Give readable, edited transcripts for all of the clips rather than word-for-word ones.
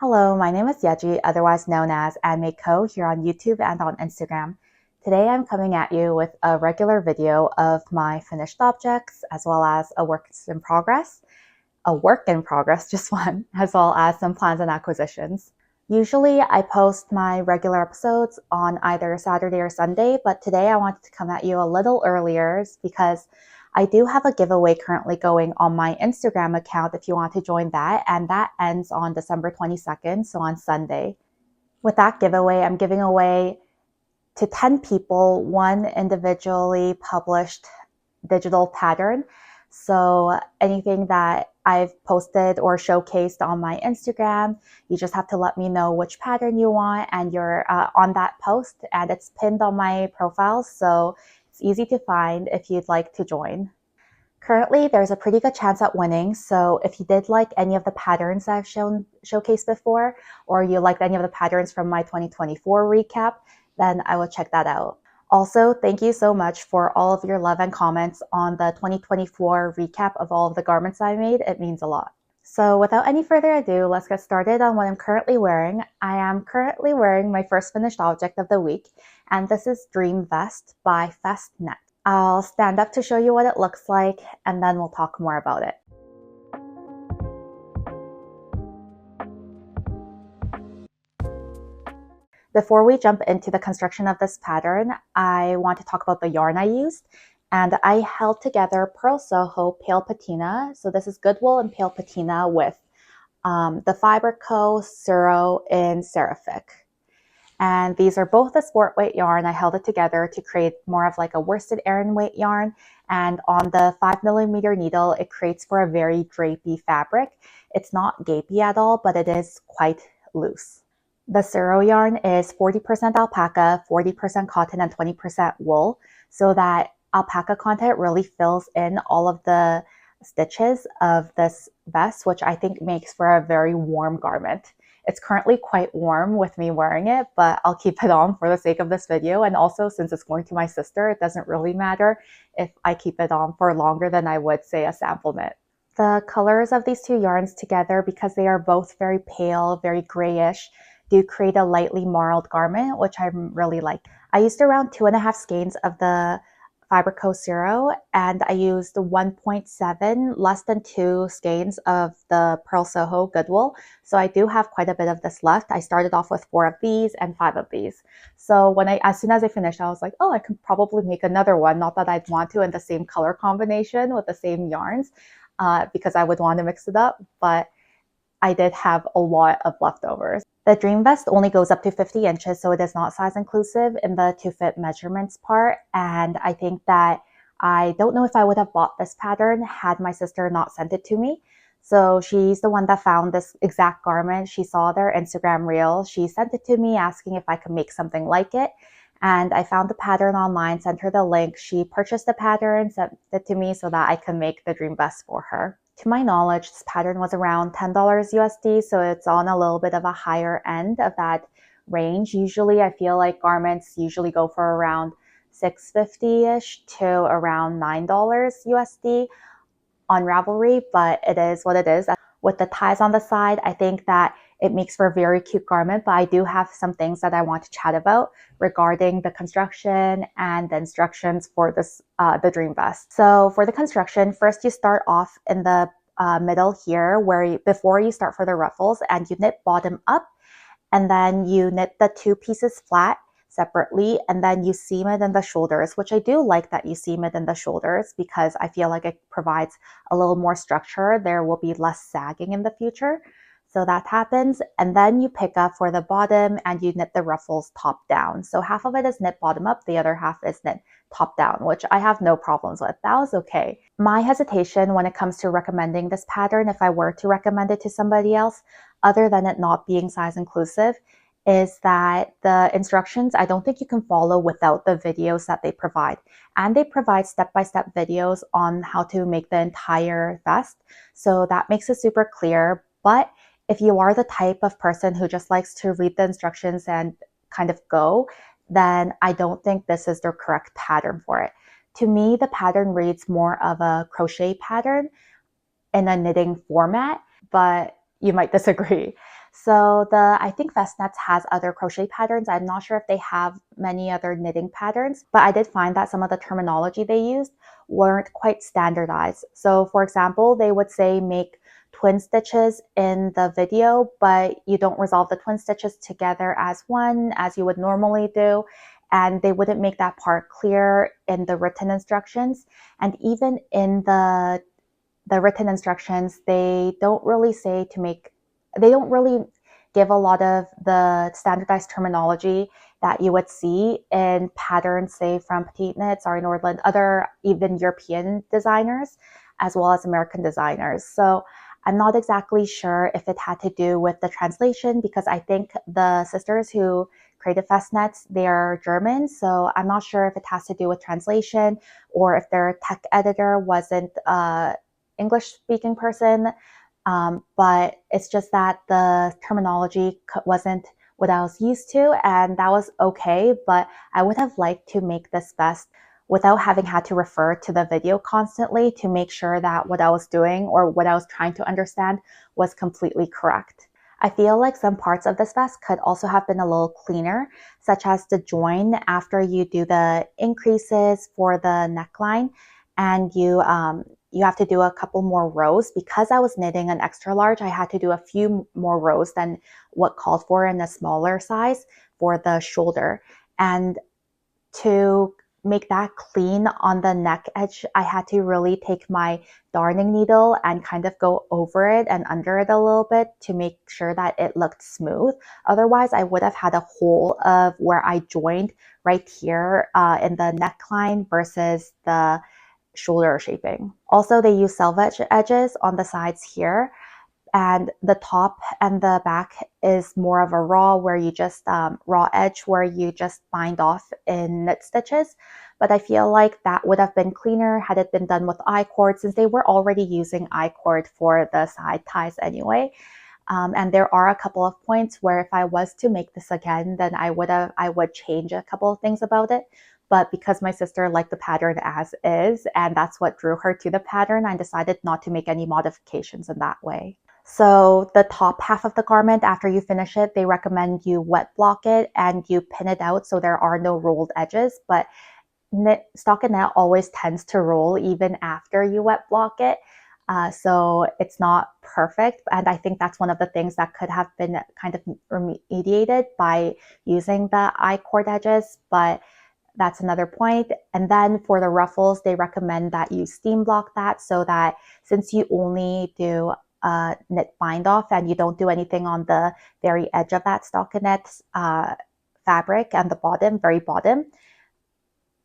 Hello, my name is Yeji, otherwise known as ANdmadeco here on YouTube and on Instagram. Today I'm coming at you with a regular video of my finished objects as well as a work in progress, just one, as well as some plans and acquisitions. Usually I post my regular episodes on either Saturday or Sunday, but today I wanted to come at you a little earlier because I do have a giveaway currently going on my Instagram account if you want to join that, and that ends on December 22nd, so on Sunday. With that giveaway, I'm giving away to 10 people one individually published digital pattern. So anything that I've posted or showcased on my Instagram, you just have to let me know which pattern you want and you're on that post, and it's pinned on my profile, so it's easy to find if you'd like to join. Currently, there's a pretty good chance at winning, so if you did like any of the patterns I've showcased before, or you liked any of the patterns from my 2024 recap, then I will check that out. Also, thank you so much for all of your love and comments on the 2024 recap of all of the garments I made. It means a lot. So without any further ado, let's get started on what I'm currently wearing. I am currently wearing my first finished object of the week, and this is Dream Vest by Festnet. I'll stand up to show you what it looks like, and then we'll talk more about it. Before we jump into the construction of this pattern, I want to talk about the yarn I used. And I held together Pearl Soho Pale Patina. So this is Goodwill and Pale Patina with the WIP Suro in Seraphic. And these are both a sport weight yarn. I held it together to create more of like a worsted Aran weight yarn. And on the 5mm needle, it creates for a very drapey fabric. It's not gapey at all, but it is quite loose. The Suro yarn is 40% alpaca, 40% cotton, and 20% wool, so that alpaca content really fills in all of the stitches of this vest, which I think makes for a very warm garment. It's currently quite warm with me wearing it, but I'll keep it on for the sake of this video. And also, since it's going to my sister, it doesn't really matter if I keep it on for longer than I would, say, a sample knit. The colors of these two yarns together, because they are both very pale, very grayish, do create a lightly marled garment, which I really like. I used around 2.5 skeins of the WIP Suro, and I used 1.7, less than 2 skeins of the Pearl Soho Goodwill. So I do have quite a bit of this left. I started off with 4 of these and 5 of these. So as soon as I finished, I was like, oh, I could probably make another one. Not that I'd want to in the same color combination with the same yarns, because I would want to mix it up, but I did have a lot of leftovers. The Dream Vest only goes up to 50 inches, so it is not size inclusive in the to fit measurements part. And I think that I don't know if I would have bought this pattern had my sister not sent it to me. So she's the one that found this exact garment. She saw their Instagram reel. She sent it to me asking if I could make something like it. And I found the pattern online, sent her the link. She purchased the pattern, sent it to me so that I could make the Dream Vest for her. To my knowledge, this pattern was around $10 USD, so it's on a little bit of a higher end of that range. Usually, I feel like garments usually go for around $6.50-ish to around $9 USD on Ravelry, but it is what it is. With the ties on the side, I think that it makes for a very cute garment, but I do have some things that I want to chat about regarding the construction and the instructions for this, the Dream Vest. So for the construction, first you start off in the middle here before you start for the ruffles, and you knit bottom up, and then you knit the 2 pieces flat separately, and then you seam it in the shoulders, which I do like that you seam it in the shoulders because I feel like it provides a little more structure. There will be less sagging in the future. So that happens, and then you pick up for the bottom and you knit the ruffles top down. So half of it is knit bottom up, the other half is knit top down, which I have no problems with. That was okay. My hesitation when it comes to recommending this pattern, if I were to recommend it to somebody else, other than it not being size inclusive, is that the instructions, I don't think you can follow without the videos that they provide. And they provide step-by-step videos on how to make the entire vest. So that makes it super clear. But if you are the type of person who just likes to read the instructions and kind of go, then I don't think this is the correct pattern for it. To me, the pattern reads more of a crochet pattern in a knitting format, but you might disagree. So I think Vestnets has other crochet patterns. I'm not sure if they have many other knitting patterns, but I did find that some of the terminology they used weren't quite standardized. So for example, they would say make twin stitches in the video, but you don't resolve the twin stitches together as one as you would normally do. And they wouldn't make that part clear in the written instructions. And even in the written instructions, they don't really give a lot of the standardized terminology that you would see in patterns, say from Petite Knits or Nordland, other even European designers, as well as American designers. So I'm not exactly sure if it had to do with the translation, because I think the sisters who created Festnets, they are German. So I'm not sure if it has to do with translation or if their tech editor wasn't English speaking person. But it's just that the terminology wasn't what I was used to, and that was okay. But I would have liked to make this vest without having had to refer to the video constantly to make sure that what I was doing or what I was trying to understand was completely correct. I feel like some parts of this vest could also have been a little cleaner, such as the join after you do the increases for the neckline, and you have to do a couple more rows. Because I was knitting an extra large, I had to do a few more rows than what called for in a smaller size for the shoulder. And to make that clean on the neck edge, I had to really take my darning needle and kind of go over it and under it a little bit to make sure that it looked smooth. Otherwise, I would have had a hole of where I joined right here in the neckline versus the shoulder shaping. Also, they use selvage edges on the sides here, and the top and the back is more of a raw where you just raw edge where you just bind off in knit stitches. But I feel like that would have been cleaner had it been done with I-cord, since they were already using I-cord for the side ties anyway. And there are a couple of points where if I was to make this again, then I would change a couple of things about it. But because my sister liked the pattern as is, and that's what drew her to the pattern, I decided not to make any modifications in that way. So the top half of the garment, after you finish it, they recommend you wet block it and you pin it out so there are no rolled edges. But stockinette always tends to roll even after you wet block it. So it's not perfect. And I think that's one of the things that could have been kind of remediated by using the I-cord edges, but that's another point. And then for the ruffles, they recommend that you steam block that, so that since you only do knit bind off and you don't do anything on the very edge of that stockinette fabric and the bottom, very bottom,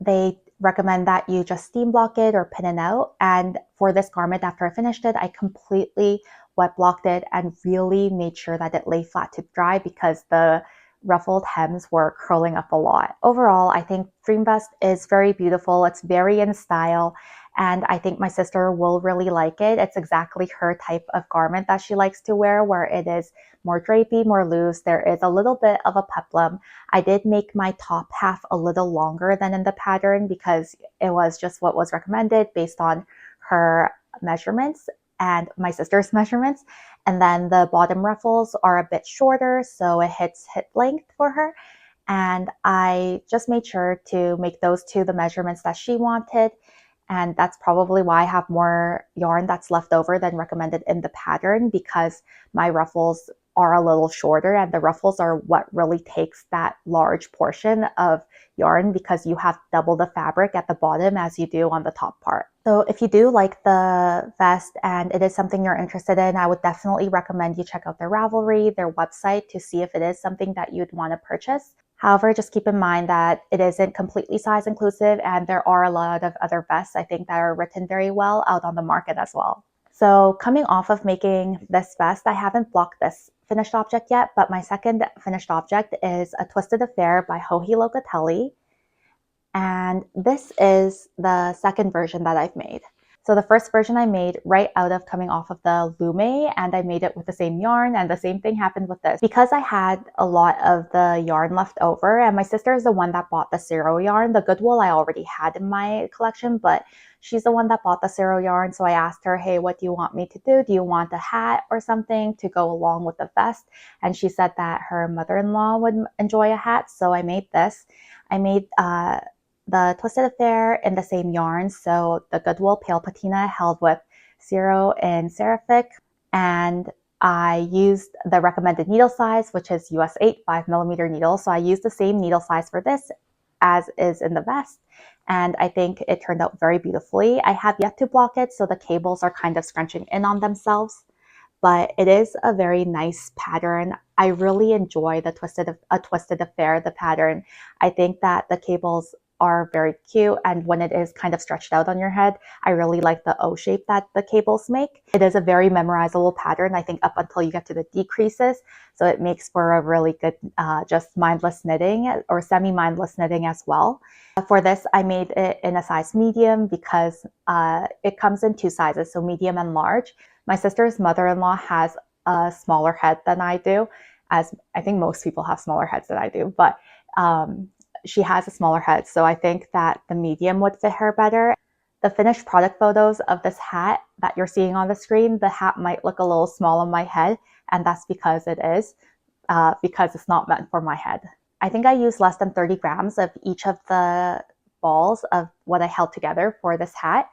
they recommend that you just steam block it or pin it out. And for this garment, after I finished it, I completely wet blocked it and really made sure that it lay flat to dry, because the ruffled hems were curling up a lot. Overall, I think Dream Vest is very beautiful. It's very in style, and I think my sister will really like it. It's exactly her type of garment that she likes to wear, where it is more drapey, more loose. There is a little bit of a peplum. I did make my top half a little longer than in the pattern because it was just what was recommended based on her measurements and my sister's measurements. And then the bottom ruffles are a bit shorter, so it hits hip length for her. And I just made sure to make those two the measurements that she wanted. And that's probably why I have more yarn that's left over than recommended in the pattern, because my ruffles are a little shorter, and the ruffles are what really takes that large portion of yarn, because you have double the fabric at the bottom as you do on the top part. So if you do like the vest and it is something you're interested in, I would definitely recommend you check out their Ravelry, their website, to see if it is something that you'd want to purchase. However, just keep in mind that it isn't completely size inclusive, and there are a lot of other vests I think that are written very well out on the market as well. So coming off of making this vest, I haven't blocked this finished object yet, but my second finished object is a Twisted Affair by Joji Locatelli. And this is the second version that I've made. So the first version I made right out of coming off of the Lume, and I made it with the same yarn, and the same thing happened with this. Because I had a lot of the yarn left over, and my sister is the one that bought the Zero yarn. The good wool I already had in my collection, but she's the one that bought the Zero yarn. So I asked her, hey, what do you want me to do? Do you want a hat or something to go along with the vest? And she said that her mother-in-law would enjoy a hat. So I made this. I made the Twisted Affair in the same yarn. So the Goodwill Pale Patina held with Zero and Seraphic. And I used the recommended needle size, which is US 8 5mm needle. So I used the same needle size for this as is in the vest. And I think it turned out very beautifully. I have yet to block it, so the cables are kind of scrunching in on themselves. But it is a very nice pattern. I really enjoy the Twisted Affair, the pattern. I think that the cables are very cute, and when it is kind of stretched out on your head, I really like the O shape that the cables make. It is a very memorizable pattern, I think, up until you get to the decreases, so it makes for a really good just mindless knitting or semi-mindless knitting as well. For this, I made it in a size medium because it comes in two sizes, so medium and large. My sister's mother-in-law has a smaller head than I do, as I think most people have smaller heads than I do, but she has a smaller head, so I think that the medium would fit her better. The finished product photos of this hat that you're seeing on the screen, the hat might look a little small on my head, and that's because it is, because it's not meant for my head. I think I used less than 30 grams of each of the balls of what I held together for this hat.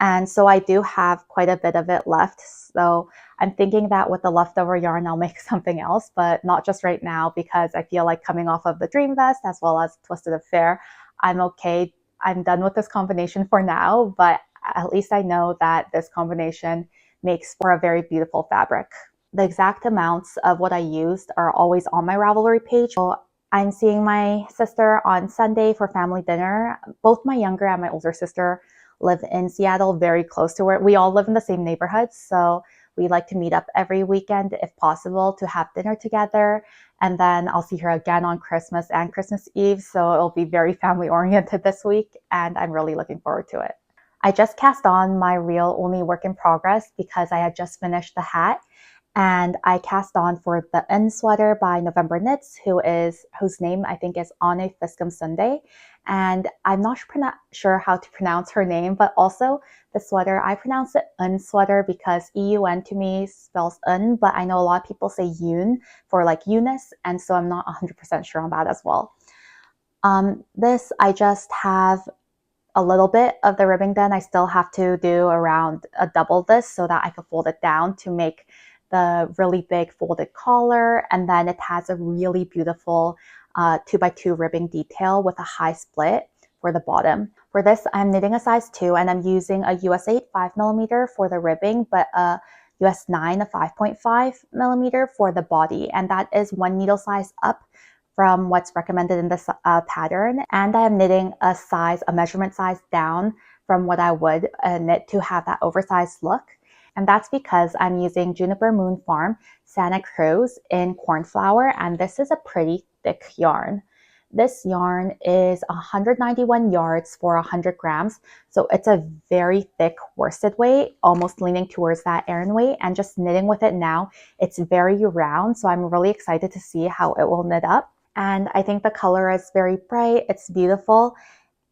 And so I do have quite a bit of it left. So I'm thinking that with the leftover yarn, I'll make something else, but not just right now, because I feel like coming off of the Dream Vest as well as Twisted Affair, I'm okay. I'm done with this combination for now, but at least I know that this combination makes for a very beautiful fabric. The exact amounts of what I used are always on my Ravelry page. So I'm seeing my sister on Sunday for family dinner. Both my younger and my older sister live in Seattle, very close to where we all live in the same neighborhood. So we like to meet up every weekend if possible to have dinner together. And then I'll see her again on Christmas and Christmas Eve. So it'll be very family oriented this week, and I'm really looking forward to it. I just cast on my reel only work in progress because I had just finished the hat. And I cast on for the Eun Sweater by November Knits, whose name I think is Ane Fiskum Sunday. And I'm not sure how to pronounce her name, but also the sweater, I pronounce it Eun Sweater because EUN to me spells Un, but I know a lot of people say Yoon for like Eunice, and so I'm not 100% sure on that as well. This, I just have a little bit of the ribbing done. I still have to do around a double this so that I can fold it down to make the really big folded collar, and then it has a really beautiful 2x2 ribbing detail with a high split for the bottom. For this, I'm knitting a size 2, and I'm using a US 8 5mm for the ribbing, but a US 9 a 5.5mm for the body, and that is one needle size up from what's recommended in this pattern. And I am knitting a measurement size down from what I would knit to have that oversized look. And that's because I'm using Juniper Moon Farm Santa Cruz in Cornflower, and this is a pretty thick yarn. This yarn is 191 yards for 100 grams, so it's a very thick worsted weight, almost leaning towards that Aran weight, and just knitting with it now, it's very round, so I'm really excited to see how it will knit up. And I think the color is very bright, it's beautiful,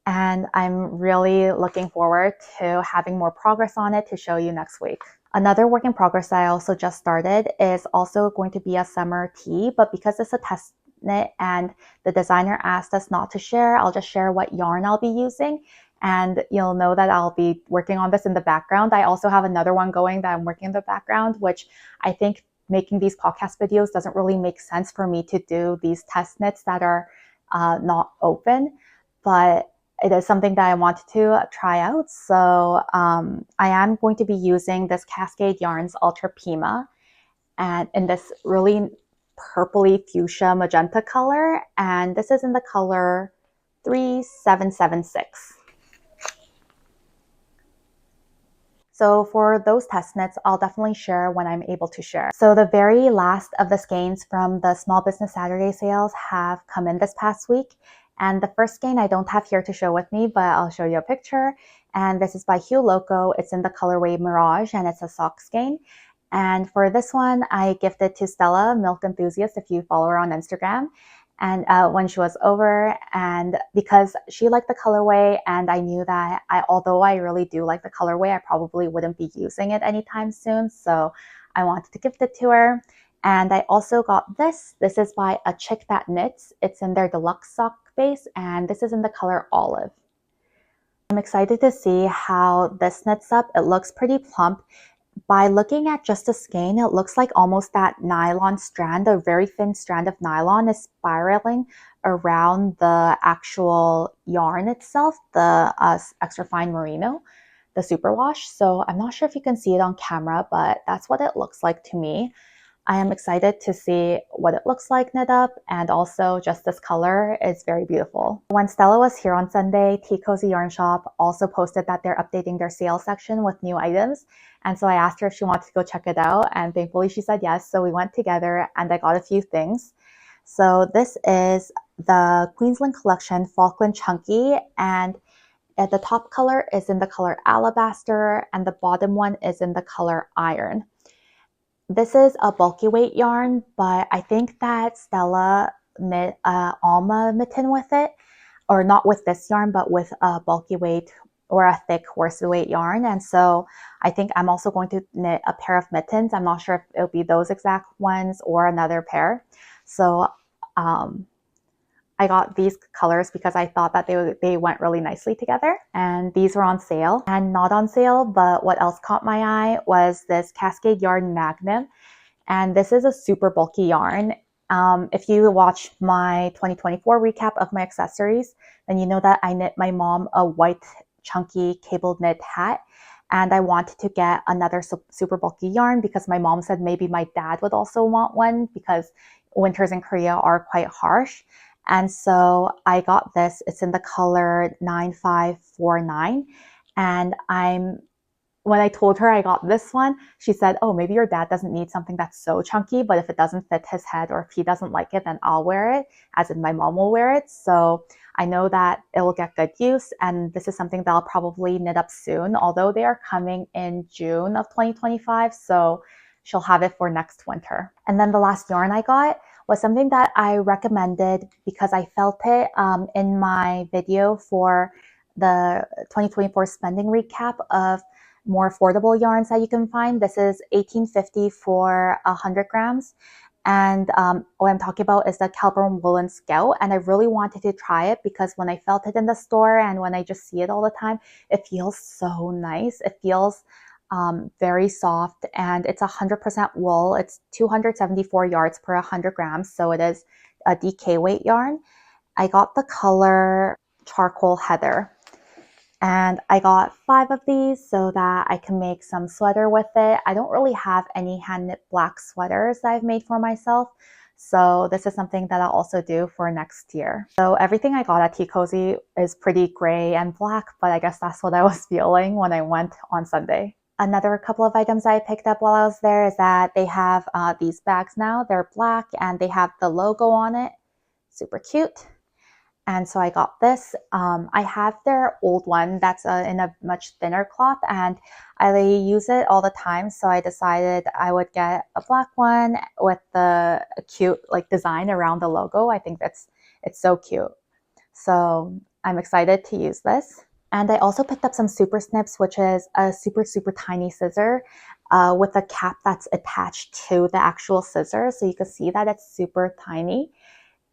and I'm really looking forward to having more progress on it to show you next week. Another work in progress I also just started is also going to be a summer tee, but because it's a test knit and the designer asked us not to share, I'll just share what yarn I'll be using, and you'll know that I'll be working on this in the background. I also have another one going that I'm working in the background, which I think making these podcast videos doesn't really make sense for me to do these test knits that are not open, but it is something that I wanted to try out. So I am going to be using this Cascade Yarns Ultra Pima, and in this really purpley fuchsia magenta color, and this is in the color 3776. So for those test knits, I'll definitely share when I'm able to share. So the very last of the skeins from the Small Business Saturday sales have come in this past week, And the first skein I don't have here to show with me, but I'll show you a picture. And this is by Hue Loco. It's in the colorway Mirage, and it's a sock skein. And for this one, I gifted to Stella, Milk Enthusiast, if you follow her on Instagram. And when she was over, and because she liked the colorway, and I knew that although I really do like the colorway, I probably wouldn't be using it anytime soon. So I wanted to gift it to her. And I also got this. This is by A Chick That Knits. It's in their deluxe sock base, and this is in the color Olive. I'm excited to see how this knits up. It looks pretty plump. By looking at just the skein, it looks like almost that nylon strand, a very thin strand of nylon is spiraling around the actual yarn itself, the extra fine merino, the superwash. So I'm not sure if you can see it on camera, but that's what it looks like to me. I am excited to see what it looks like knit up, and also just this color is very beautiful. When Stella was here on Sunday, Tea Cozy Yarn Shop also posted that they're updating their sales section with new items. And so I asked her if she wanted to go check it out, and thankfully she said yes. So we went together and I got a few things. So this is the Queensland Collection Falkland Chunky, and the top color is in the color Alabaster and the bottom one is in the color Iron. This is a bulky weight yarn, but I think that Stella knit Alma mitten with it, or not with this yarn, but with a bulky weight or a thick worsted weight yarn. And so I think I'm also going to knit a pair of mittens. I'm not sure if it'll be those exact ones or another pair. So I got these colors because I thought that they went really nicely together, and these were on sale. And not on sale, but what else caught my eye was this Cascade Yarn Magnum, and this is a super bulky yarn. If you watch my 2024 recap of my accessories, then you know that I knit my mom a white chunky cable knit hat, and I wanted to get another super bulky yarn because my mom said maybe my dad would also want one because winters in Korea are quite harsh. And so I got this. It's in the color 9549. And when I told her I got this one, she said, oh, maybe your dad doesn't need something that's so chunky, but if it doesn't fit his head or if he doesn't like it, then I'll wear it, as in my mom will wear it. So I know that it will get good use. And this is something that I'll probably knit up soon, although they are coming in June of 2025. So she'll have it for next winter. And then the last yarn I got was something that I recommended because I felt it in my video for the 2024 spending recap of more affordable yarns that you can find. This is $18.50 for 100 grams. And what I'm talking about is the Calburn Woolen Scout. And I really wanted to try it because when I felt it in the store and when I just see it all the time, it feels so nice. It feels very soft, and it's 100% wool. It's 274 yards per 100 grams, so it is a DK weight yarn. I got the color Charcoal Heather, and I got 5 of these so that I can make some sweater with it. I don't really have any hand knit black sweaters that I've made for myself, so this is something that I'll also do for next year. So everything I got at Tea Cozy is pretty gray and black, but I guess that's what I was feeling when I went on Sunday. Another couple of items I picked up while I was there is that they have these bags now. They're black and they have the logo on it. Super cute. And so I got this. I have their old one that's in a much thinner cloth, and I use it all the time. So I decided I would get a black one with the cute design around the logo. I think it's so cute. So I'm excited to use this. And I also picked up some Super Snips, which is a super, super tiny scissor with a cap that's attached to the actual scissor. So you can see that it's super tiny.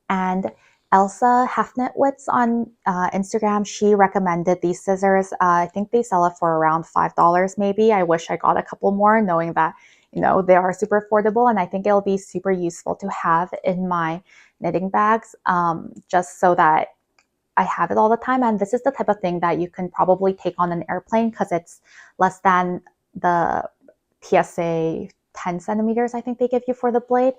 And Elsa Half Knitwits on Instagram, she recommended these scissors. I think they sell it for around $5 maybe. I wish I got a couple more, knowing that, you know, they are super affordable. And I think it'll be super useful to have in my knitting bags, just so that I have it all the time. And this is the type of thing that you can probably take on an airplane because it's less than the PSA 10 centimeters, I think they give you for the blade.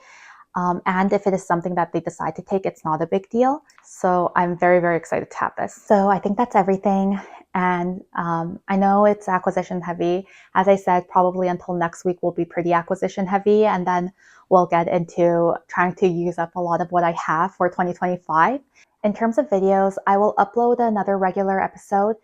And if it is something that they decide to take, it's not a big deal. So I'm very, very excited to have this. So I think that's everything. And I know it's acquisition heavy. As I said, probably until next week will be pretty acquisition heavy. And then we'll get into trying to use up a lot of what I have for 2025. In terms of videos, I will upload another regular episode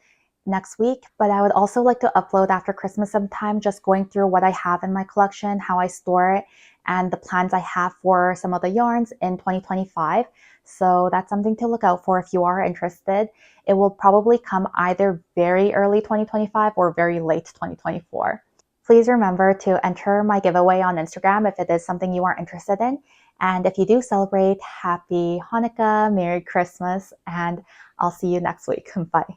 next week, but I would also like to upload after Christmas sometime, just going through what I have in my collection, how I store it, and the plans I have for some of the yarns in 2025. So that's something to look out for if you are interested. It will probably come either very early 2025 or very late 2024. Please remember to enter my giveaway on Instagram if it is something you are interested in. And if you do celebrate, happy Hanukkah, Merry Christmas, and I'll see you next week. Bye.